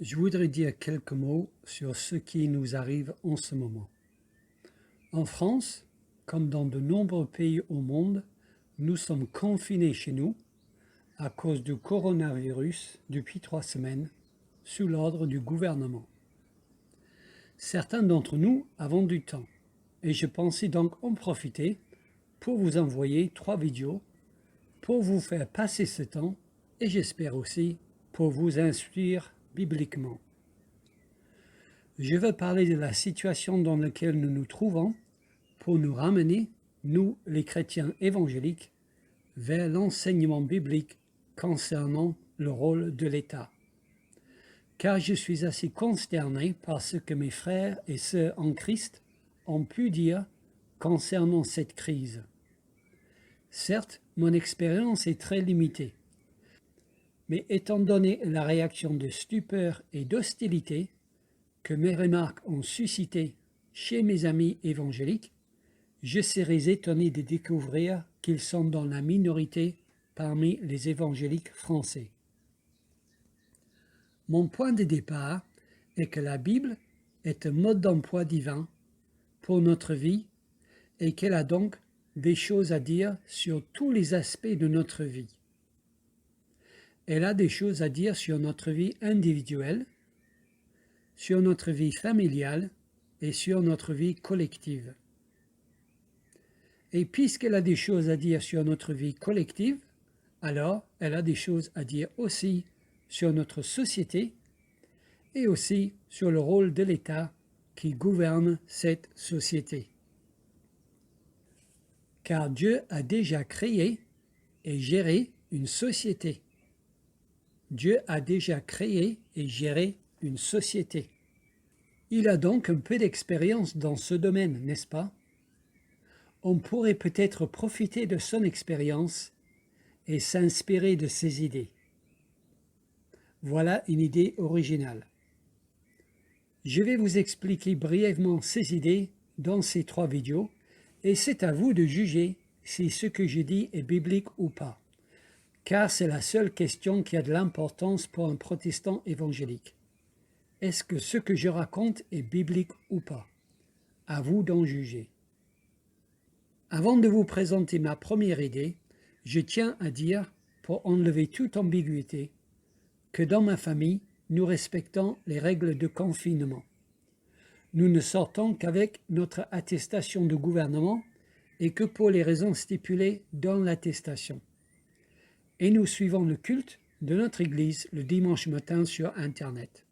Je voudrais dire quelques mots sur ce qui nous arrive en ce moment. En France, comme dans de nombreux pays au monde, nous sommes confinés chez nous à cause du coronavirus depuis 3 semaines, sous l'ordre du gouvernement. Certains d'entre nous avons du temps et je pensais donc en profiter pour vous envoyer 3 vidéos pour vous faire passer ce temps et j'espère aussi pour vous instruire bibliquement. Je veux parler de la situation dans laquelle nous nous trouvons pour nous ramener, nous les chrétiens évangéliques, vers l'enseignement biblique concernant le rôle de l'État. Car je suis assez consterné par ce que mes frères et sœurs en Christ ont pu dire concernant cette crise. Certes, mon expérience est très limitée, mais étant donné la réaction de stupeur et d'hostilité que mes remarques ont suscité chez mes amis évangéliques, je serais étonné de découvrir qu'ils sont dans la minorité parmi les évangéliques français. Mon point de départ est que la Bible est un mode d'emploi divin pour notre vie et qu'elle a donc des choses à dire sur tous les aspects de notre vie. Elle a des choses à dire sur notre vie individuelle, sur notre vie familiale et sur notre vie collective. Et puisqu'elle a des choses à dire sur notre vie collective, alors elle a des choses à dire aussi sur notre société et aussi sur le rôle de l'État qui gouverne cette société. Car Dieu a déjà créé et géré une société. Dieu a déjà créé et géré une société. Il a donc un peu d'expérience dans ce domaine, n'est-ce pas? On pourrait peut-être profiter de son expérience et s'inspirer de ses idées. Voilà une idée originale. Je vais vous expliquer brièvement ces idées dans ces 3 vidéos et c'est à vous de juger si ce que je dis est biblique ou pas, car c'est la seule question qui a de l'importance pour un protestant évangélique. Est-ce que ce que je raconte est biblique ou pas? À vous d'en juger. Avant de vous présenter ma première idée, je tiens à dire, pour enlever toute ambiguïté, que dans ma famille, nous respectons les règles de confinement. Nous ne sortons qu'avec notre attestation de gouvernement et que pour les raisons stipulées dans l'attestation. Et nous suivons le culte de notre Église le dimanche matin sur Internet.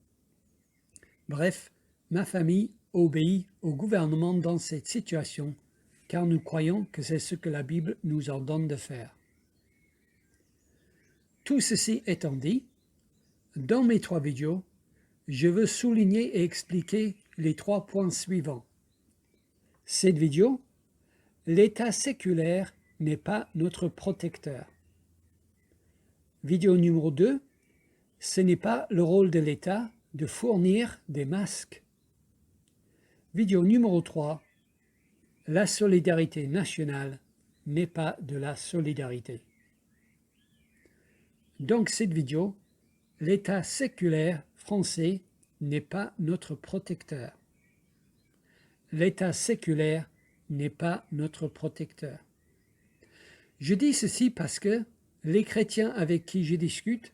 Bref, ma famille obéit au gouvernement dans cette situation, car nous croyons que c'est ce que la Bible nous ordonne de faire. Tout ceci étant dit, dans mes 3 vidéos, je veux souligner et expliquer les 3 points suivants. Cette vidéo, l'État séculaire n'est pas notre protecteur. Vidéo numéro 2, ce n'est pas le rôle de l'État de fournir des masques. Vidéo numéro 3, la solidarité nationale n'est pas de la solidarité. Donc cette vidéo, l'État séculaire français n'est pas notre protecteur. L'État séculaire n'est pas notre protecteur. Je dis ceci parce que les chrétiens avec qui je discute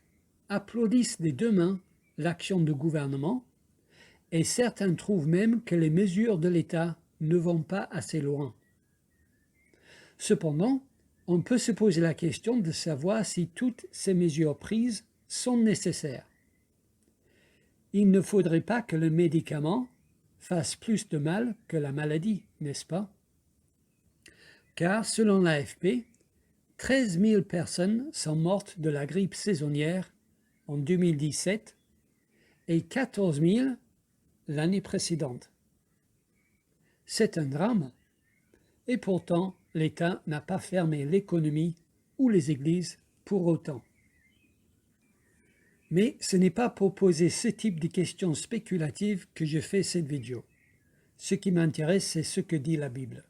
applaudissent des 2 mains l'action du gouvernement et certains trouvent même que les mesures de l'État ne vont pas assez loin. Cependant, on peut se poser la question de savoir si toutes ces mesures prises sont nécessaires. Il ne faudrait pas que le médicament fasse plus de mal que la maladie, n'est-ce pas? Car selon l'AFP, 13 000 personnes sont mortes de la grippe saisonnière en 2017 et 14 000 l'année précédente. C'est un drame et pourtant l'État n'a pas fermé l'économie ou les églises pour autant. Mais ce n'est pas pour poser ce type de questions spéculatives que je fais cette vidéo. Ce qui m'intéresse, c'est ce que dit la Bible.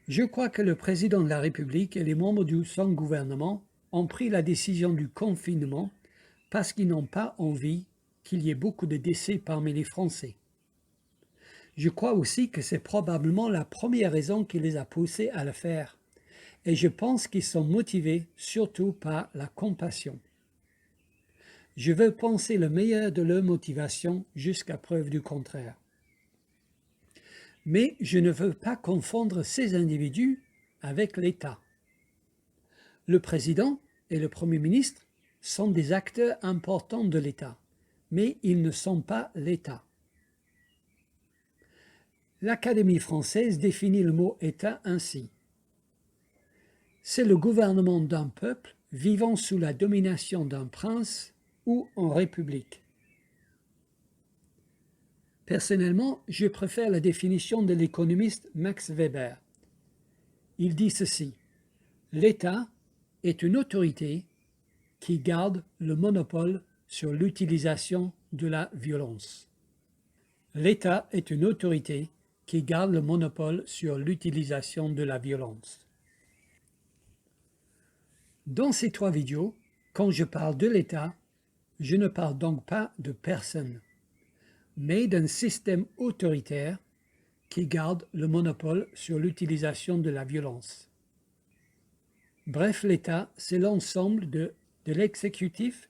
Je crois que le président de la République et les membres de son gouvernement ont pris la décision du confinement parce qu'ils n'ont pas envie qu'il y ait beaucoup de décès parmi les Français. Je crois aussi que c'est probablement la première raison qui les a poussés à le faire, et je pense qu'ils sont motivés surtout par la compassion. Je veux penser le meilleur de leur motivation jusqu'à preuve du contraire. Mais je ne veux pas confondre ces individus avec l'État. Le président et le Premier ministre sont des acteurs importants de l'État, mais ils ne sont pas l'État. L'Académie française définit le mot État ainsi. C'est le gouvernement d'un peuple vivant sous la domination d'un prince ou en république. Personnellement, je préfère la définition de l'économiste Max Weber. Il dit ceci: l'État est une autorité qui garde le monopole sur l'utilisation de la violence. L'État est une autorité qui garde le monopole sur l'utilisation de la violence. Dans ces 3 vidéos, quand je parle de l'État, je ne parle donc pas de personne, mais d'un système autoritaire qui garde le monopole sur l'utilisation de la violence. Bref, l'État, c'est l'ensemble de l'exécutif,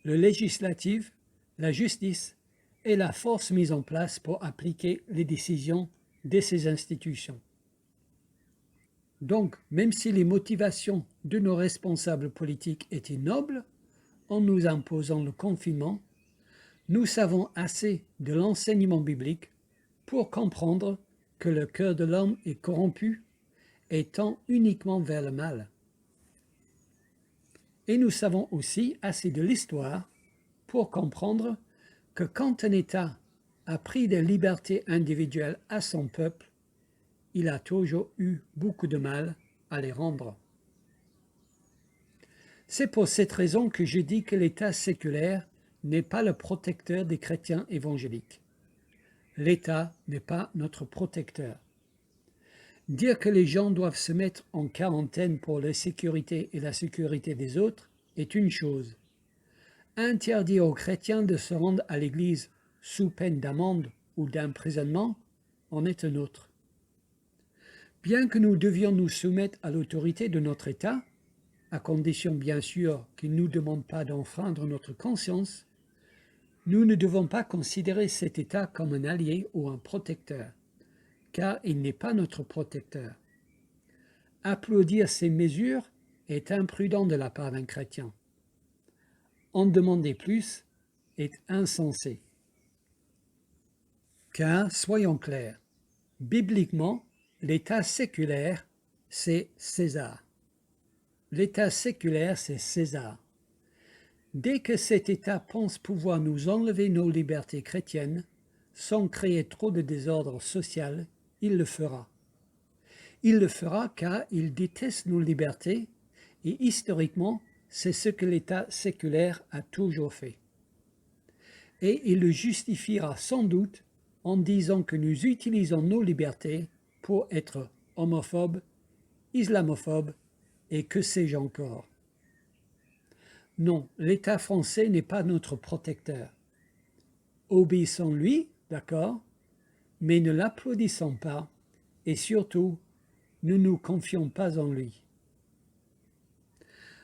le législatif, la justice et la force mise en place pour appliquer les décisions de ces institutions. Donc, même si les motivations de nos responsables politiques étaient nobles, en nous imposant le confinement, nous savons assez de l'enseignement biblique pour comprendre que le cœur de l'homme est corrompu et tend uniquement vers le mal. Et nous savons aussi assez de l'histoire pour comprendre que quand un État a pris des libertés individuelles à son peuple, il a toujours eu beaucoup de mal à les rendre. C'est pour cette raison que je dis que l'État séculaire n'est pas le protecteur des chrétiens évangéliques. L'État n'est pas notre protecteur. Dire que les gens doivent se mettre en quarantaine pour leur sécurité et la sécurité des autres est une chose. Interdire aux chrétiens de se rendre à l'église sous peine d'amende ou d'emprisonnement en est un autre. Bien que nous devions nous soumettre à l'autorité de notre État, à condition bien sûr qu'il ne nous demande pas d'enfreindre notre conscience, nous ne devons pas considérer cet État comme un allié ou un protecteur, car il n'est pas notre protecteur. Applaudir ces mesures est imprudent de la part d'un chrétien. En demander plus est insensé. Car, soyons clairs, bibliquement, l'État séculaire, c'est César. L'État séculaire, c'est César. Dès que cet État pense pouvoir nous enlever nos libertés chrétiennes, sans créer trop de désordre social, il le fera. Il le fera car il déteste nos libertés et historiquement, c'est ce que l'État séculaire a toujours fait. Et il le justifiera sans doute en disant que nous utilisons nos libertés pour être homophobes, islamophobes et que sais-je encore. Non, l'État français n'est pas notre protecteur. Obéissons-lui, d'accord, mais ne l'applaudissons pas et surtout, ne nous confions pas en lui.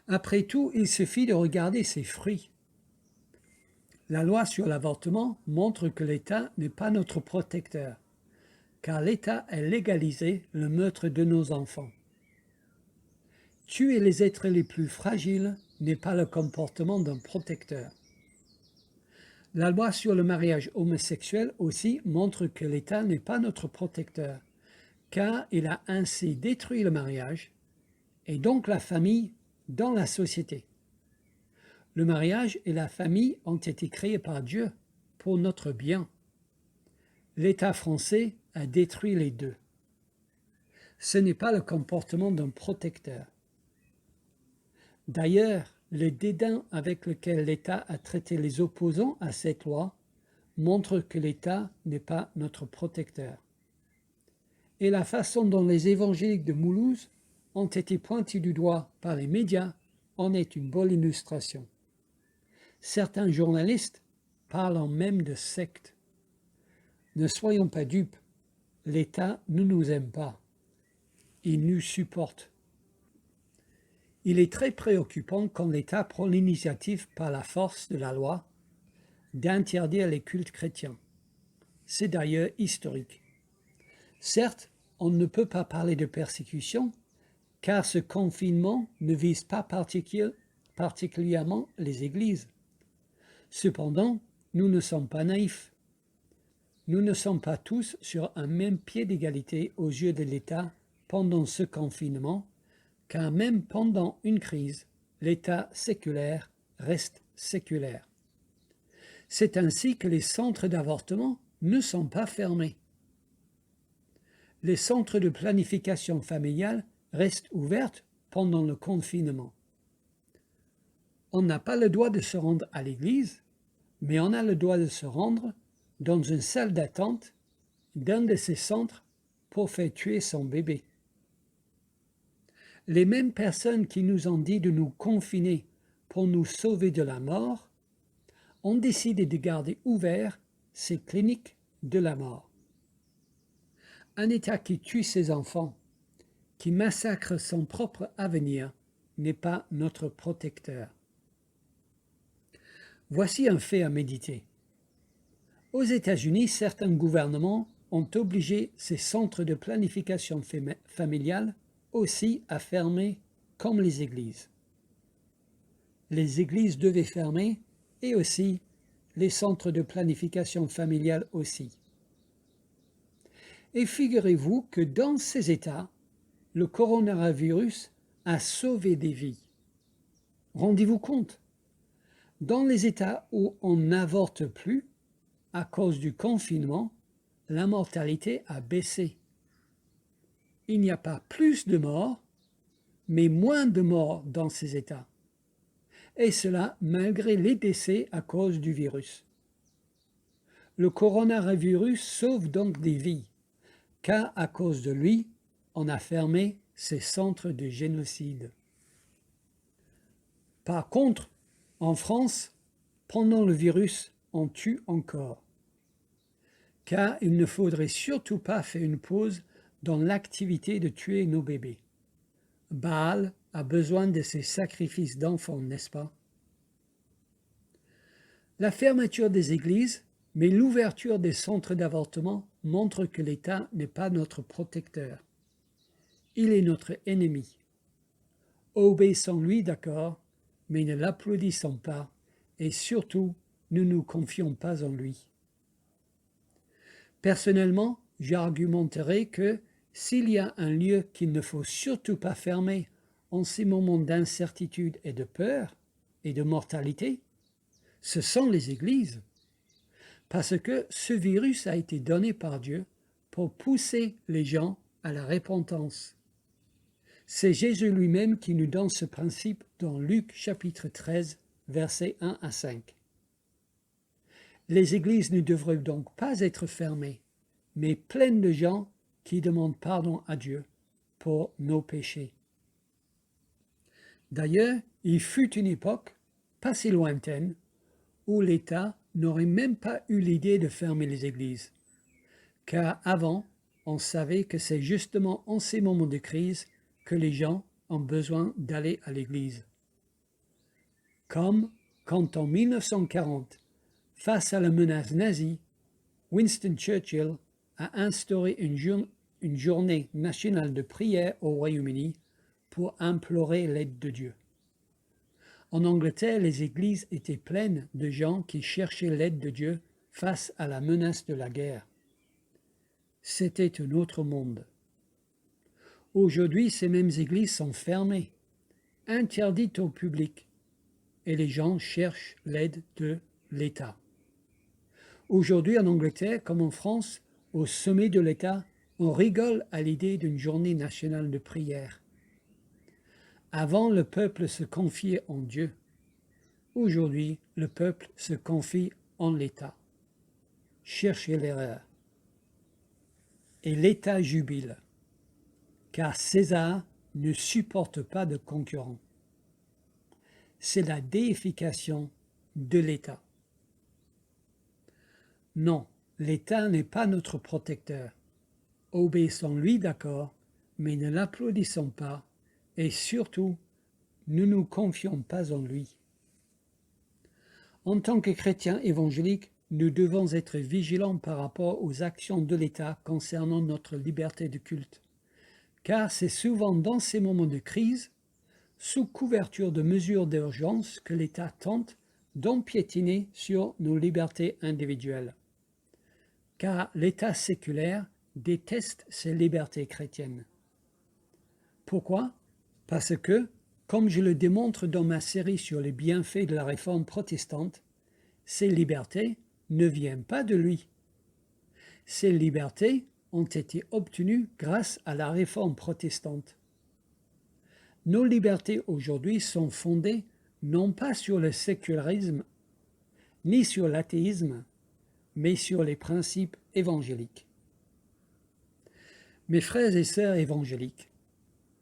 Après tout, il suffit de regarder ses fruits. La loi sur l'avortement montre que l'État n'est pas notre protecteur, car l'État a légalisé le meurtre de nos enfants. Tuer les êtres les plus fragiles n'est pas le comportement d'un protecteur. La loi sur le mariage homosexuel aussi montre que l'État n'est pas notre protecteur, car il a ainsi détruit le mariage et donc la famille dans la société. Le mariage et la famille ont été créés par Dieu pour notre bien. L'État français a détruit les deux. Ce n'est pas le comportement d'un protecteur. D'ailleurs, le dédain avec lequel l'État a traité les opposants à cette loi montre que l'État n'est pas notre protecteur. Et la façon dont les évangéliques de Mulhouse ont été pointés du doigt par les médias en est une bonne illustration. Certains journalistes parlent même de secte. Ne soyons pas dupes, l'État ne nous aime pas, il nous supporte. Il est très préoccupant quand l'État prend l'initiative par la force de la loi d'interdire les cultes chrétiens. C'est d'ailleurs historique. Certes, on ne peut pas parler de persécution, car ce confinement ne vise pas particulièrement les églises. Cependant, nous ne sommes pas naïfs. Nous ne sommes pas tous sur un même pied d'égalité aux yeux de l'État pendant ce confinement, car même pendant une crise, l'État séculaire reste séculaire. C'est ainsi que les centres d'avortement ne sont pas fermés. Les centres de planification familiale restent ouverts pendant le confinement. On n'a pas le droit de se rendre à l'église, mais on a le droit de se rendre dans une salle d'attente d'un de ces centres pour faire tuer son bébé. Les mêmes personnes qui nous ont dit de nous confiner pour nous sauver de la mort ont décidé de garder ouverts ces cliniques de la mort. Un État qui tue ses enfants, qui massacre son propre avenir, n'est pas notre protecteur. Voici un fait à méditer. Aux États-Unis, certains gouvernements ont obligé ces centres de planification familiale aussi à fermer comme les églises. Les églises devaient fermer et aussi les centres de planification familiale aussi. Et figurez-vous que dans ces États, le coronavirus a sauvé des vies. Rendez-vous compte, dans les États où on n'avorte plus, à cause du confinement, la mortalité a baissé. Il n'y a pas plus de morts, mais moins de morts dans ces États. Et cela malgré les décès à cause du virus. Le coronavirus sauve donc des vies, car à cause de lui, on a fermé ces centres de génocide. Par contre, en France, pendant le virus, on tue encore. Car il ne faudrait surtout pas faire une pause dans l'activité de tuer nos bébés. Baal a besoin de ces sacrifices d'enfants, n'est-ce pas? La fermeture des églises, mais l'ouverture des centres d'avortement montre que l'État n'est pas notre protecteur. Il est notre ennemi. Obéissons-lui, d'accord, mais ne l'applaudissons pas, et surtout, ne nous confions pas en lui. Personnellement, j'argumenterai que s'il y a un lieu qu'il ne faut surtout pas fermer en ces moments d'incertitude et de peur et de mortalité, ce sont les églises. Parce que ce virus a été donné par Dieu pour pousser les gens à la repentance. C'est Jésus lui-même qui nous donne ce principe dans Luc chapitre 13, versets 1 à 5. Les églises ne devraient donc pas être fermées, mais pleines de gens qui demandent pardon à Dieu pour nos péchés. D'ailleurs, il fut une époque, pas si lointaine, où l'État n'aurait même pas eu l'idée de fermer les églises. Car avant, on savait que c'est justement en ces moments de crise que les gens ont besoin d'aller à l'église. Comme quand en 1940, face à la menace nazie, Winston Churchill a instauré une journée nationale de prière au Royaume-Uni pour implorer l'aide de Dieu. En Angleterre, les églises étaient pleines de gens qui cherchaient l'aide de Dieu face à la menace de la guerre. C'était un autre monde. Aujourd'hui, ces mêmes églises sont fermées, interdites au public, et les gens cherchent l'aide de l'État. Aujourd'hui, en Angleterre, comme en France, au sommet de l'État, on rigole à l'idée d'une journée nationale de prière. Avant, le peuple se confiait en Dieu. Aujourd'hui, le peuple se confie en l'État. Cherchez l'erreur. Et l'État jubile, car César ne supporte pas de concurrent. C'est la déification de l'État. Non, l'État n'est pas notre protecteur. Obéissons-lui, d'accord, mais ne l'applaudissons pas, et surtout, ne nous confions pas en lui. En tant que chrétiens évangéliques, nous devons être vigilants par rapport aux actions de l'État concernant notre liberté de culte, car c'est souvent dans ces moments de crise, sous couverture de mesures d'urgence, que l'État tente d'empiétiner sur nos libertés individuelles. Car l'État séculaire déteste ces libertés chrétiennes. Pourquoi? Parce que, comme je le démontre dans ma série sur les bienfaits de la réforme protestante, ces libertés ne viennent pas de lui. Ces libertés ont été obtenues grâce à la réforme protestante. Nos libertés aujourd'hui sont fondées non pas sur le sécularisme, ni sur l'athéisme, mais sur les principes évangéliques. Mes frères et sœurs évangéliques,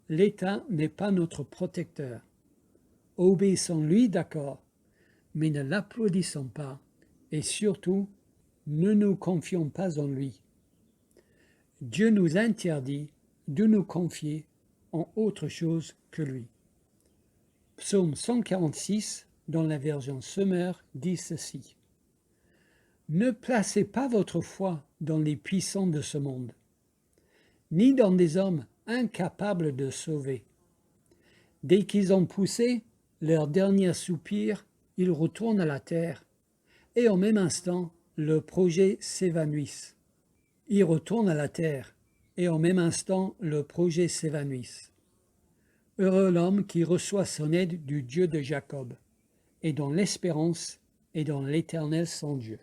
l'État n'est pas notre protecteur. Obéissons-lui, d'accord, mais ne l'applaudissons pas, et surtout, ne nous confions pas en lui. Dieu nous interdit de nous confier en autre chose que lui. Psaume 146, dans la version Semeur, dit ceci. Ne placez pas votre foi dans les puissants de ce monde, ni dans des hommes incapables de sauver. Dès qu'ils ont poussé leur dernier soupir, ils retournent à la terre, et au même instant, le projet s'évanouisse. Ils retournent à la terre, et au même instant, le projet s'évanouisse. Heureux l'homme qui reçoit son aide du Dieu de Jacob, et dont l'espérance est dans l'Éternel son Dieu.